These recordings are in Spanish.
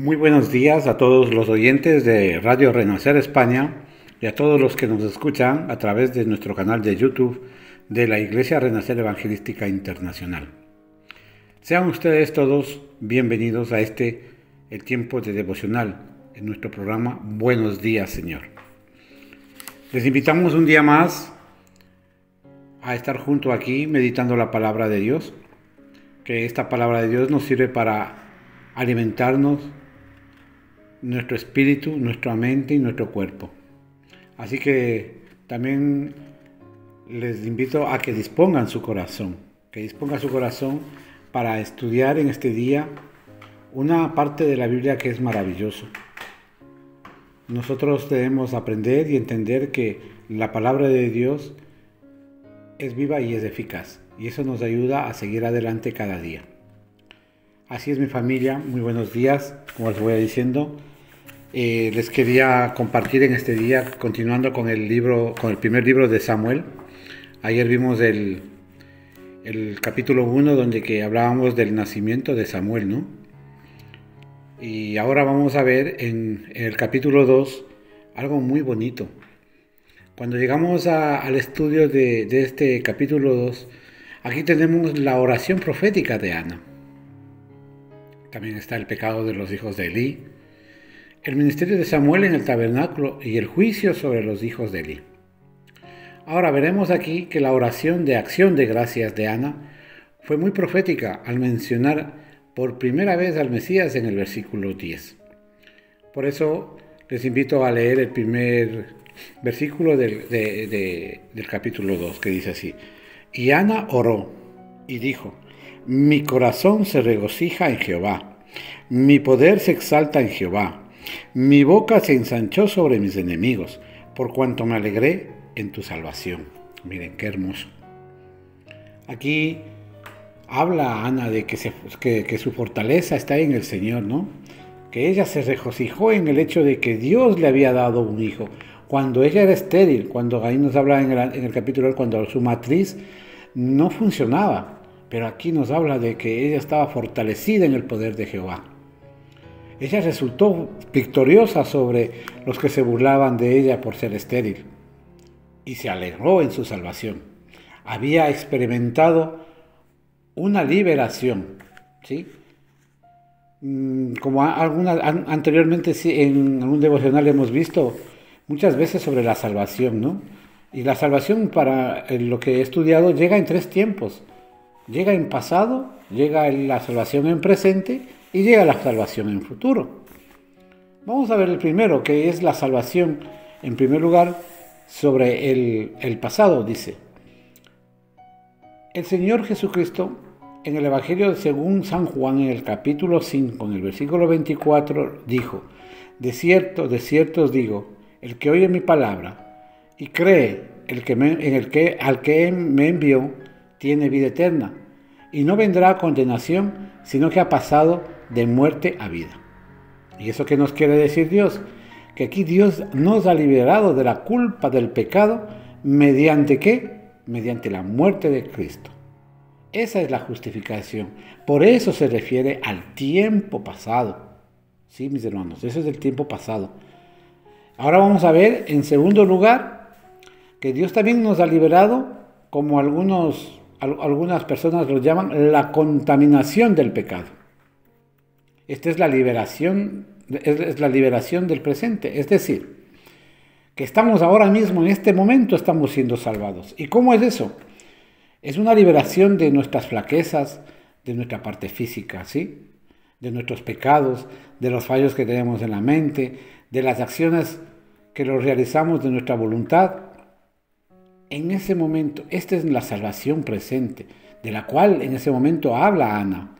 Muy buenos días a todos los oyentes de Radio Renacer España y a todos los que nos escuchan a través de nuestro canal de YouTube de la Iglesia Renacer Evangelística Internacional. Sean ustedes todos bienvenidos a el tiempo de devocional en nuestro programa Buenos Días, Señor. Les invitamos un día más a estar junto aquí meditando la palabra de Dios, que esta palabra de Dios nos sirve para alimentarnos nuestro espíritu, nuestra mente y nuestro cuerpo. Así que también les invito a que dispongan su corazón, para estudiar en este día una parte de la Biblia que es maravilloso. Nosotros debemos aprender y entender que la palabra de Dios es viva y es eficaz, y eso nos ayuda a seguir adelante cada día. Así es, mi familia, muy buenos días, como les voy diciendo. Les quería compartir en este día, continuando con el primer libro de Samuel. Ayer vimos el capítulo 1, donde que hablábamos del nacimiento de Samuel, ¿no? Y ahora vamos a ver en el capítulo 2 algo muy bonito. Cuando llegamos al estudio de este capítulo 2, aquí tenemos la oración profética de Ana. También está el pecado de los hijos de Elí, el ministerio de Samuel en el tabernáculo y el juicio sobre los hijos de Elí. Ahora veremos aquí que la oración de acción de gracias de Ana fue muy profética al mencionar por primera vez al Mesías en el versículo 10. Por eso les invito a leer el primer versículo del capítulo 2, que dice así: Y Ana oró y dijo: Mi corazón se regocija en Jehová, mi poder se exalta en Jehová. Mi boca se ensanchó sobre mis enemigos, por cuanto me alegré en tu salvación. Miren qué hermoso. Aquí habla Ana de que su fortaleza está en el Señor, ¿no? Que ella se regocijó en el hecho de que Dios le había dado un hijo. Cuando ella era estéril, cuando ahí nos habla en el capítulo, cuando su matriz no funcionaba. Pero aquí nos habla de que ella estaba fortalecida en el poder de Jehová. Ella resultó victoriosa sobre los que se burlaban de ella por ser estéril y se alegró en su salvación. Había experimentado una liberación, ¿sí? Como anteriormente en algún devocional hemos visto muchas veces sobre la salvación, ¿no? Y la salvación, para lo que he estudiado, llega en 3 tiempos. Llega en pasado, llega la salvación en presente y llega la salvación en futuro. Vamos a ver el primero, que es la salvación, en primer lugar, sobre el pasado. Dice: el Señor Jesucristo, en el Evangelio según San Juan, en el capítulo 5, en el versículo 24, dijo: de cierto os digo, el que oye mi palabra y cree al que me envió, tiene vida eterna, y no vendrá a condenación, sino que ha pasado de muerte a vida. ¿Y eso qué nos quiere decir Dios? Que aquí Dios nos ha liberado de la culpa del pecado, ¿mediante qué? Mediante la muerte de Cristo. Esa es la justificación. Por eso se refiere al tiempo pasado. Sí, mis hermanos, eso es el tiempo pasado. Ahora vamos a ver, en segundo lugar, que Dios también nos ha liberado, como algunas personas lo llaman, la contaminación del pecado. Esta es la liberación del presente. Es decir, que estamos ahora mismo, en este momento, estamos siendo salvados. ¿Y cómo es eso? Es una liberación de nuestras flaquezas, de nuestra parte física, ¿sí? De nuestros pecados, de los fallos que tenemos en la mente, de las acciones que los realizamos de nuestra voluntad. En ese momento, esta es la salvación presente, de la cual en ese momento habla Ana,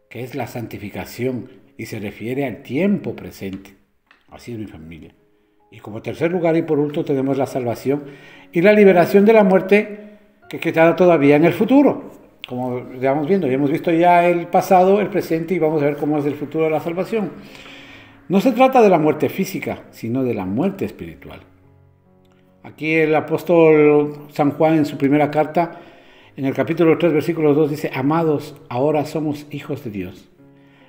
que es la santificación, y se refiere al tiempo presente. Así es, mi familia. Y como tercer lugar y por último tenemos la salvación y la liberación de la muerte, que queda todavía en el futuro. Como ya vamos viendo, ya hemos visto ya el pasado, el presente, y vamos a ver cómo es el futuro de la salvación. No se trata de la muerte física, sino de la muerte espiritual. Aquí el apóstol San Juan, en su primera carta, en el capítulo 3, versículo 2, dice: amados, ahora somos hijos de Dios,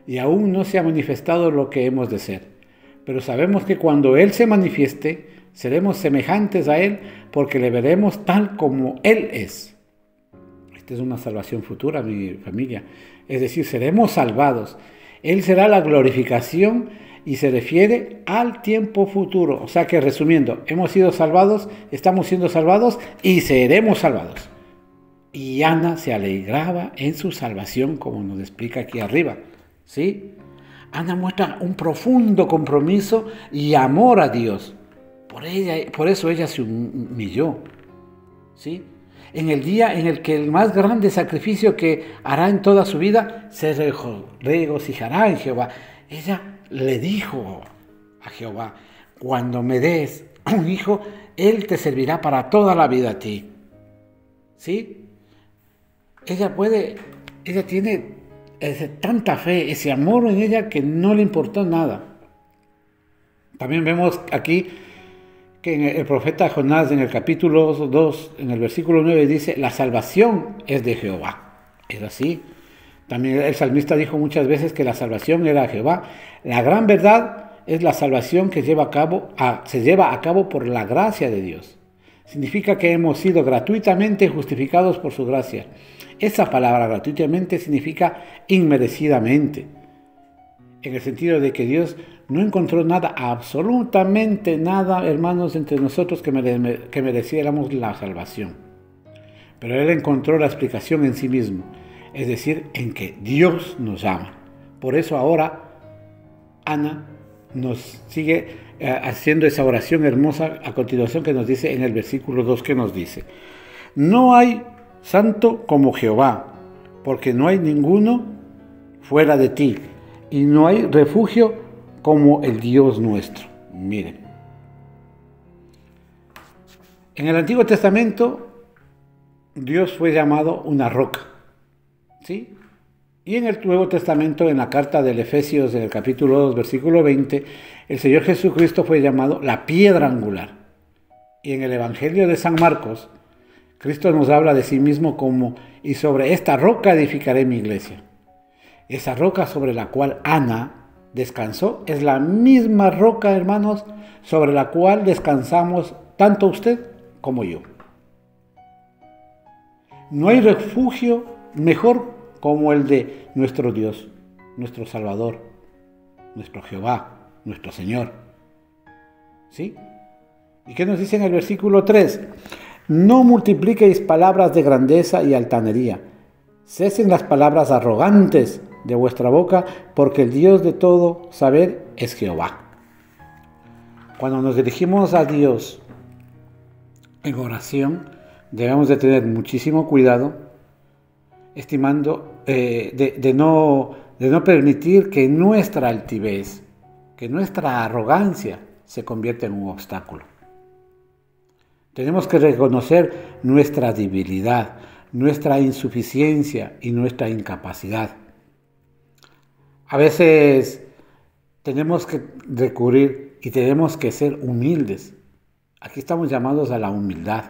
y aún no se ha manifestado lo que hemos de ser. Pero sabemos que cuando Él se manifieste, seremos semejantes a Él porque le veremos tal como Él es. Esta es una salvación futura, mi familia. Es decir, seremos salvados. Él será la glorificación y se refiere al tiempo futuro. O sea que resumiendo, hemos sido salvados, estamos siendo salvados y seremos salvados. Y Ana se alegraba en su salvación, como nos explica aquí arriba. ¿Sí? Ana muestra un profundo compromiso y amor a Dios. Por eso ella se humilló. ¿Sí? En el día en el que el más grande sacrificio que hará en toda su vida se regocijará en Jehová. Ella le dijo a Jehová: cuando me des un hijo, Él te servirá para toda la vida a ti. ¿Sí? Ella tiene tanta fe, ese amor en ella que no le importó nada. También vemos aquí que el profeta Jonás en el capítulo 2, en el versículo 9 dice: la salvación es de Jehová. Es así. También el salmista dijo muchas veces que la salvación era de Jehová. La gran verdad es la salvación que se lleva a cabo por la gracia de Dios. Significa que hemos sido gratuitamente justificados por su gracia. Esa palabra gratuitamente significa inmerecidamente, en el sentido de que Dios no encontró nada, absolutamente nada, hermanos, entre nosotros que mereciéramos la salvación. Pero Él encontró la explicación en sí mismo, es decir, en que Dios nos ama. Por eso ahora Ana nos sigue haciendo esa oración hermosa a continuación que nos dice en el versículo 2, que nos dice: no hay santo como Jehová, porque no hay ninguno fuera de ti, y no hay refugio como el Dios nuestro. Miren, en el Antiguo Testamento Dios fue llamado una roca, ¿sí? Y en el Nuevo Testamento, en la carta del Efesios, en el capítulo 2, versículo 20, el Señor Jesucristo fue llamado la piedra angular. Y en el Evangelio de San Marcos, Cristo nos habla de sí mismo como: y sobre esta roca edificaré mi iglesia. Esa roca sobre la cual Ana descansó es la misma roca, hermanos, sobre la cual descansamos tanto usted como yo. No hay refugio mejor como el de nuestro Dios, nuestro Salvador, nuestro Jehová, nuestro Señor. ¿Sí? ¿Y qué nos dice en el versículo 3? No multipliquéis palabras de grandeza y altanería. Cesen las palabras arrogantes de vuestra boca, porque el Dios de todo saber es Jehová. Cuando nos dirigimos a Dios en oración, debemos de tener muchísimo cuidado, estimando de no permitir que nuestra altivez, que nuestra arrogancia se convierta en un obstáculo. Tenemos que reconocer nuestra debilidad, nuestra insuficiencia y nuestra incapacidad. A veces tenemos que recurrir y tenemos que ser humildes. Aquí estamos llamados a la humildad.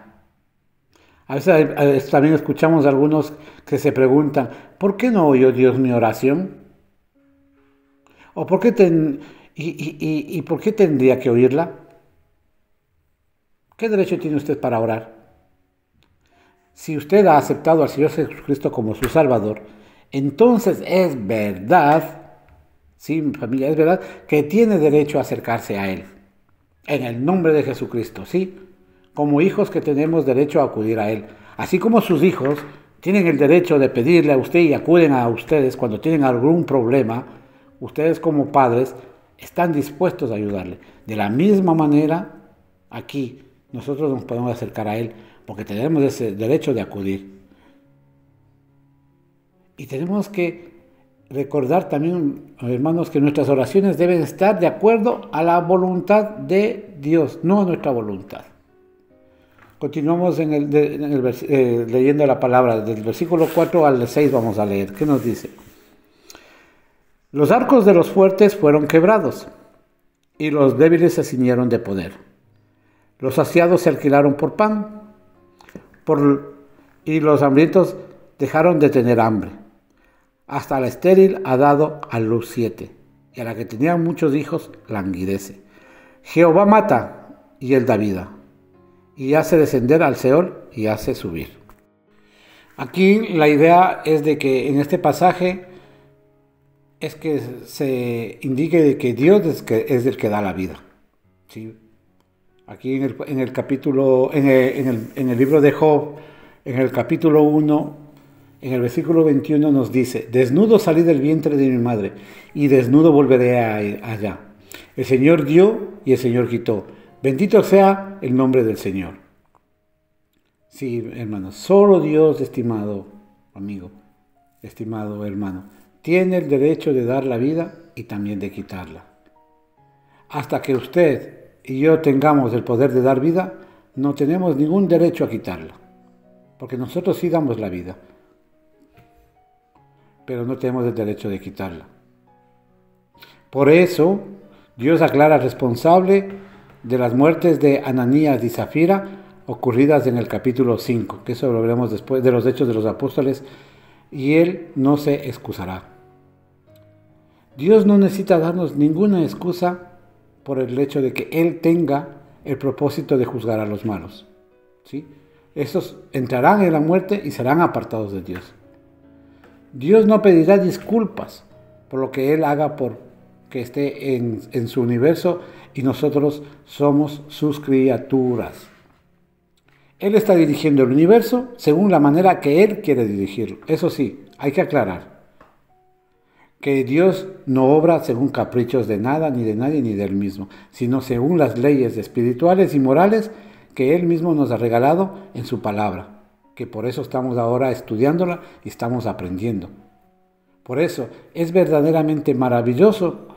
A veces también escuchamos a algunos que se preguntan: ¿por qué no oyó Dios mi oración? ¿O por qué por qué tendría que oírla? ¿Qué derecho tiene usted para orar? Si usted ha aceptado al Señor Jesucristo como su Salvador, entonces es verdad, sí, familia, es verdad que tiene derecho a acercarse a Él. En el nombre de Jesucristo, sí. Como hijos que tenemos derecho a acudir a Él. Así como sus hijos tienen el derecho de pedirle a usted y acuden a ustedes cuando tienen algún problema, ustedes como padres están dispuestos a ayudarle. De la misma manera, aquí nosotros nos podemos acercar a Él porque tenemos ese derecho de acudir. Y tenemos que recordar también, hermanos, que nuestras oraciones deben estar de acuerdo a la voluntad de Dios, no a nuestra voluntad. Continuamos leyendo la palabra, del versículo 4 al 6 vamos a leer. ¿Qué nos dice? Los arcos de los fuertes fueron quebrados, y los débiles se ciñeron de poder. Los saciados se alquilaron por pan, y los hambrientos dejaron de tener hambre. Hasta la estéril ha dado a luz 7, y a la que tenía muchos hijos languidece. Jehová mata y él da vida, y hace descender al Seol y hace subir. Aquí la idea es de que en este pasaje es que se indique de que Dios es el que da la vida. ¿Sí? Aquí en el capítulo, en el libro de Job, en el capítulo 1, en el versículo 21 nos dice: desnudo salí del vientre de mi madre, y desnudo volveré allá. El Señor dio y el Señor quitó. Bendito sea el nombre del Señor. Sí, hermanos, solo Dios, estimado amigo, estimado hermano, tiene el derecho de dar la vida y también de quitarla. Hasta que usted y yo tengamos el poder de dar vida, no tenemos ningún derecho a quitarla, porque nosotros sí damos la vida, pero no tenemos el derecho de quitarla. Por eso, Dios aclara al responsable de las muertes de Ananías y Zafira, ocurridas en el capítulo 5, que eso lo veremos después de los Hechos de los Apóstoles, y Él no se excusará. Dios no necesita darnos ninguna excusa por el hecho de que Él tenga el propósito de juzgar a los malos. ¿Sí? Estos entrarán en la muerte y serán apartados de Dios. Dios no pedirá disculpas por lo que Él haga por que esté en su universo, y nosotros somos sus criaturas. Él está dirigiendo el universo según la manera que Él quiere dirigirlo. Eso sí, hay que aclarar que Dios no obra según caprichos de nada, ni de nadie, ni de Él mismo, sino según las leyes espirituales y morales que Él mismo nos ha regalado en su palabra, que por eso estamos ahora estudiándola y estamos aprendiendo. Por eso es verdaderamente maravilloso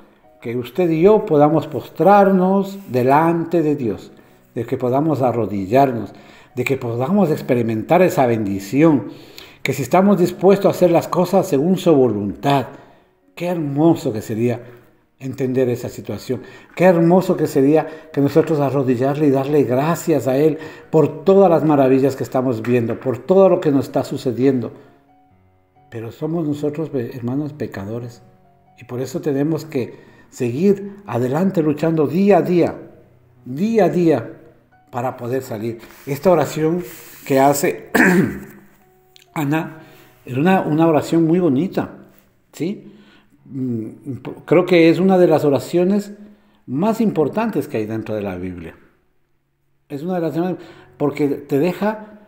que usted y yo podamos postrarnos delante de Dios, de que podamos arrodillarnos, de que podamos experimentar esa bendición, que si estamos dispuestos a hacer las cosas según su voluntad, qué hermoso que sería entender esa situación, qué hermoso que sería que nosotros arrodillarle y darle gracias a Él por todas las maravillas que estamos viendo, por todo lo que nos está sucediendo. Pero somos nosotros, hermanos, pecadores, y por eso tenemos que seguir adelante luchando día a día, para poder salir. Esta oración que hace Ana es una oración muy bonita, ¿sí? Creo que es una de las oraciones más importantes que hay dentro de la Biblia. Es una de las oraciones porque te deja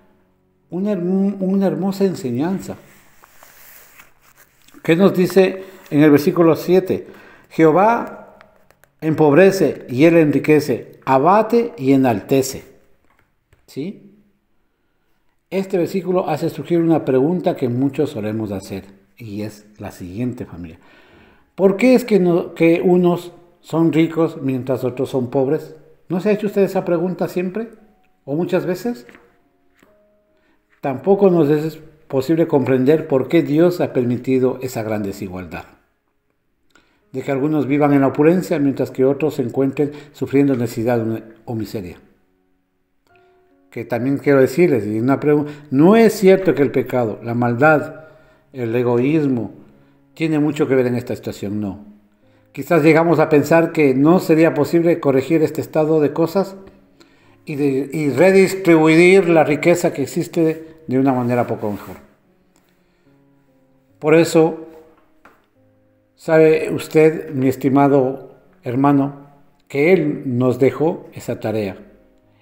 una hermosa enseñanza. ¿Qué nos dice en el versículo 7? Jehová empobrece y Él enriquece, abate y enaltece. ¿Sí? Este versículo hace surgir una pregunta que muchos solemos hacer, y es la siguiente, familia. ¿Por qué es que unos son ricos mientras otros son pobres? ¿No se ha hecho usted esa pregunta siempre? ¿O muchas veces? Tampoco nos es posible comprender por qué Dios ha permitido esa gran desigualdad, de que algunos vivan en la opulencia mientras que otros se encuentren sufriendo necesidad o miseria. Que también quiero decirles, y una pregunta, no es cierto que el pecado, la maldad, el egoísmo, tiene mucho que ver en esta situación, no. Quizás llegamos a pensar que no sería posible corregir este estado de cosas y redistribuir la riqueza que existe de una manera poco mejor. Por eso, ¿sabe usted, mi estimado hermano, que Él nos dejó esa tarea?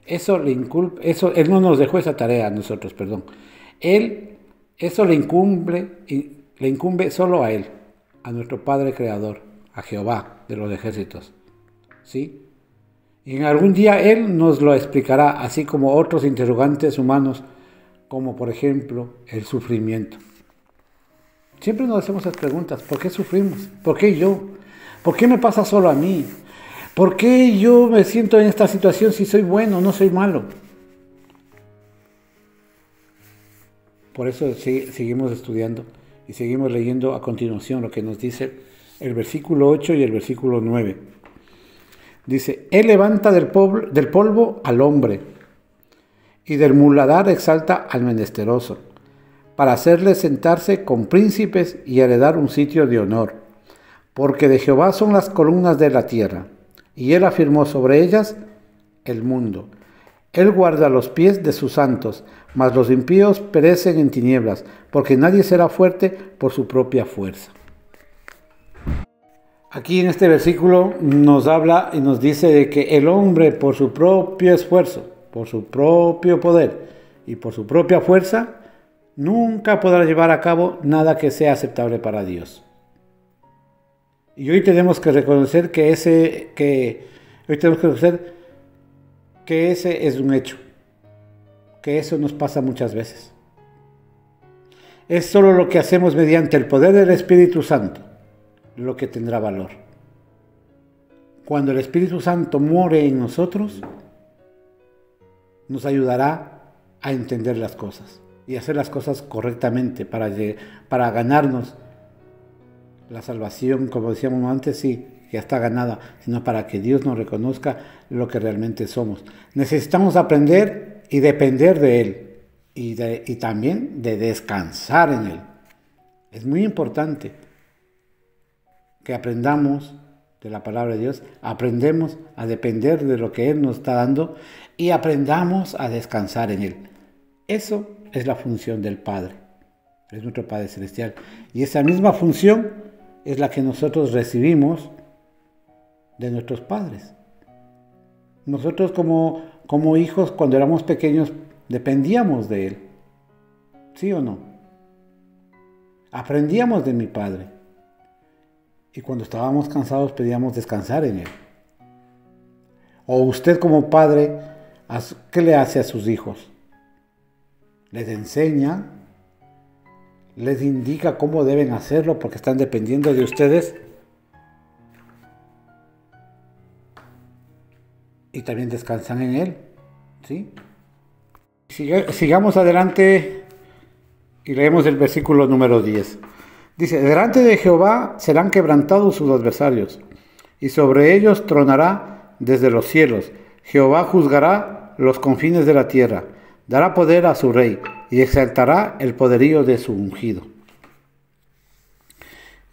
Él no nos dejó esa tarea a nosotros, perdón. Eso le incumbe solo a Él, a nuestro Padre Creador, a Jehová de los ejércitos. ¿Sí? Y en algún día Él nos lo explicará, así como otros interrogantes humanos, como por ejemplo el sufrimiento. Siempre nos hacemos las preguntas: ¿por qué sufrimos? ¿Por qué yo? ¿Por qué me pasa solo a mí? ¿Por qué yo me siento en esta situación si soy bueno o no soy malo? Por eso seguimos estudiando y seguimos leyendo a continuación lo que nos dice el versículo 8 y el versículo 9. Dice: Él levanta del polvo al hombre, y del muladar exalta al menesteroso, para hacerle sentarse con príncipes y heredar un sitio de honor. Porque de Jehová son las columnas de la tierra, y él afirmó sobre ellas el mundo. Él guarda los pies de sus santos, mas los impíos perecen en tinieblas, porque nadie será fuerte por su propia fuerza. Aquí en este versículo nos habla y nos dice de que el hombre por su propio esfuerzo, por su propio poder y por su propia fuerza, nunca podrá llevar a cabo nada que sea aceptable para Dios. Y hoy tenemos que reconocer que ese es un hecho, que eso nos pasa muchas veces. Es solo lo que hacemos mediante el poder del Espíritu Santo lo que tendrá valor. Cuando el Espíritu Santo more en nosotros, nos ayudará a entender las cosas y hacer las cosas correctamente para ganarnos la salvación, como decíamos antes, sí, ya está ganada, sino para que Dios nos reconozca lo que realmente somos. Necesitamos aprender y depender de Él y también de descansar en Él. Es muy importante que aprendamos de la palabra de Dios, aprendemos a depender de lo que Él nos está dando y aprendamos a descansar en Él. Eso es la función del Padre, es nuestro Padre Celestial. Y esa misma función es la que nosotros recibimos de nuestros padres. Nosotros como hijos, cuando éramos pequeños, dependíamos de Él. ¿Sí o no? Aprendíamos de mi Padre. Y cuando estábamos cansados pedíamos descansar en Él. O usted como padre, ¿qué le hace a sus hijos? Les enseña, les indica cómo deben hacerlo porque están dependiendo de ustedes. Y también descansan en Él, ¿sí? Sigamos adelante y leemos el versículo número 10. Dice, delante de Jehová serán quebrantados sus adversarios, y sobre ellos tronará desde los cielos. Jehová juzgará los confines de la tierra, dará poder a su rey, y exaltará el poderío de su ungido.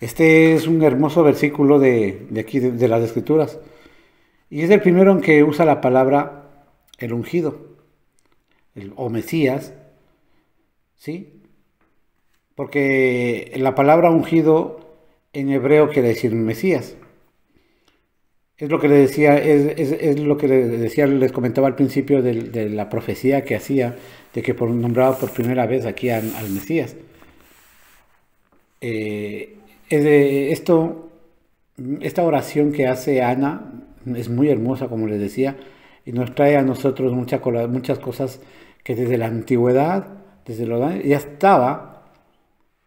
Este es un hermoso versículo de aquí, de las Escrituras. Y es el primero en que usa la palabra el ungido, o Mesías, ¿sí? Porque la palabra ungido en hebreo quiere decir Mesías. Es lo que le decía, es lo que les comentaba al principio de la profecía que hacía, de que nombraba por primera vez aquí al Mesías. Esta oración que hace Ana es muy hermosa, como les decía, y nos trae a nosotros muchas cosas que desde la antigüedad, ya estaba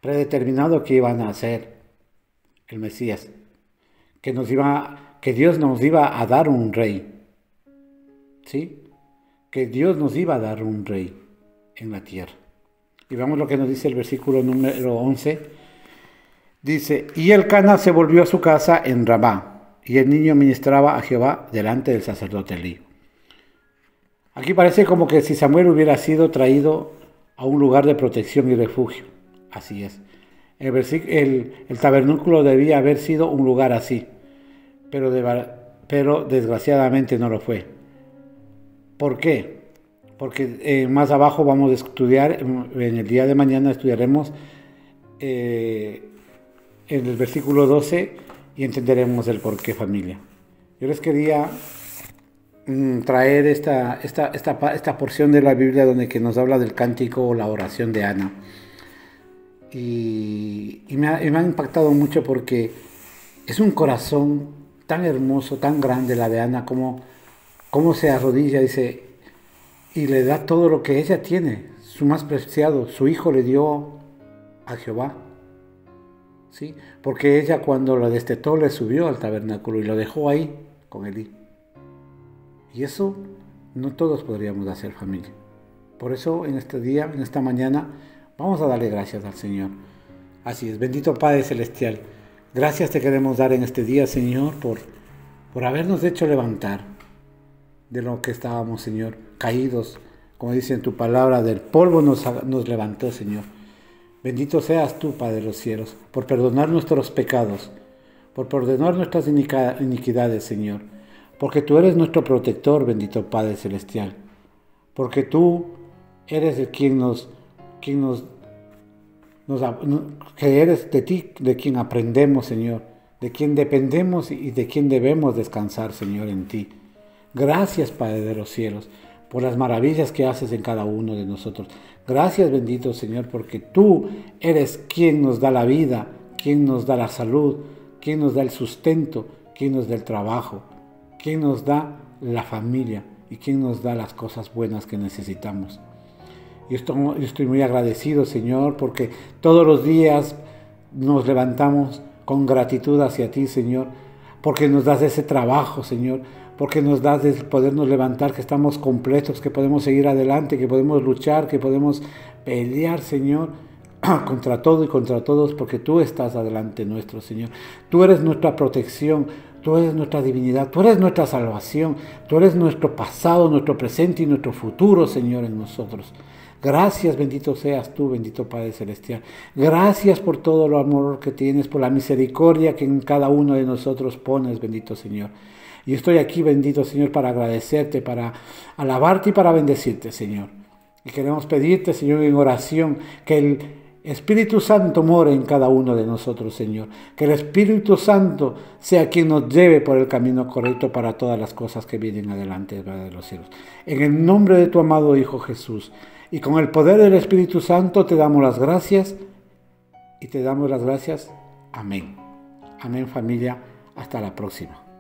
predeterminado que iban a hacer el Mesías, que Dios nos iba a dar un rey, ¿sí? Que Dios nos iba a dar un rey en la tierra. Y vamos lo que nos dice el versículo número 11. Dice, y Elcana se volvió a su casa en Ramá, y el niño ministraba a Jehová delante del sacerdote Elí. Aquí parece como que si Samuel hubiera sido traído a un lugar de protección y refugio. Así es. El tabernáculo debía haber sido un lugar así, pero desgraciadamente no lo fue. ¿Por qué? Porque más abajo vamos a estudiar, en el día de mañana estudiaremos en el versículo 12 y entenderemos el por qué, familia. Yo les quería traer esta porción de la Biblia que nos habla del cántico o la oración de Ana. Y me ha impactado mucho porque es un corazón tan hermoso, tan grande la de Ana, como se arrodilla, dice, y le da todo lo que ella tiene, su más preciado, su hijo le dio a Jehová, ¿sí? Porque ella cuando lo destetó le subió al tabernáculo y lo dejó ahí con Elí. Y eso no todos podríamos hacer, familia. Por eso en este día, en esta mañana, vamos a darle gracias al Señor. Así es, bendito Padre Celestial. Gracias te queremos dar en este día, Señor, por habernos hecho levantar de lo que estábamos, Señor, caídos. Como dice en tu palabra, del polvo nos levantó, Señor. Bendito seas tú, Padre de los cielos, por perdonar nuestros pecados, por perdonar nuestras iniquidades, Señor, porque tú eres nuestro protector, bendito Padre celestial, porque tú eres el que eres de ti, de quien aprendemos, Señor, de quien dependemos y de quien debemos descansar, Señor, en ti. Gracias, Padre de los cielos, por las maravillas que haces en cada uno de nosotros. Gracias, bendito Señor, porque tú eres quien nos da la vida, quien nos da la salud, quien nos da el sustento, quien nos da el trabajo, quien nos da la familia y quien nos da las cosas buenas que necesitamos. Yo estoy muy agradecido, Señor, porque todos los días nos levantamos con gratitud hacia ti, Señor, porque nos das ese trabajo, Señor, porque nos das el podernos levantar, que estamos completos, que podemos seguir adelante, que podemos luchar, que podemos pelear, Señor, contra todo y contra todos, porque tú estás adelante nuestro, Señor. Tú eres nuestra protección, tú eres nuestra divinidad, tú eres nuestra salvación, tú eres nuestro pasado, nuestro presente y nuestro futuro, Señor, en nosotros. Gracias, bendito seas tú, bendito Padre Celestial. Gracias por todo lo amor que tienes, por la misericordia que en cada uno de nosotros pones, bendito Señor. Y estoy aquí, bendito Señor, para agradecerte, para alabarte y para bendecirte, Señor. Y queremos pedirte, Señor, en oración, que el Espíritu Santo more en cada uno de nosotros, Señor. Que el Espíritu Santo sea quien nos lleve por el camino correcto para todas las cosas que vienen adelante, Padre de los cielos. En el nombre de tu amado Hijo Jesús, y con el poder del Espíritu Santo te damos las gracias y te damos las gracias. Amén. Amén, familia. Hasta la próxima.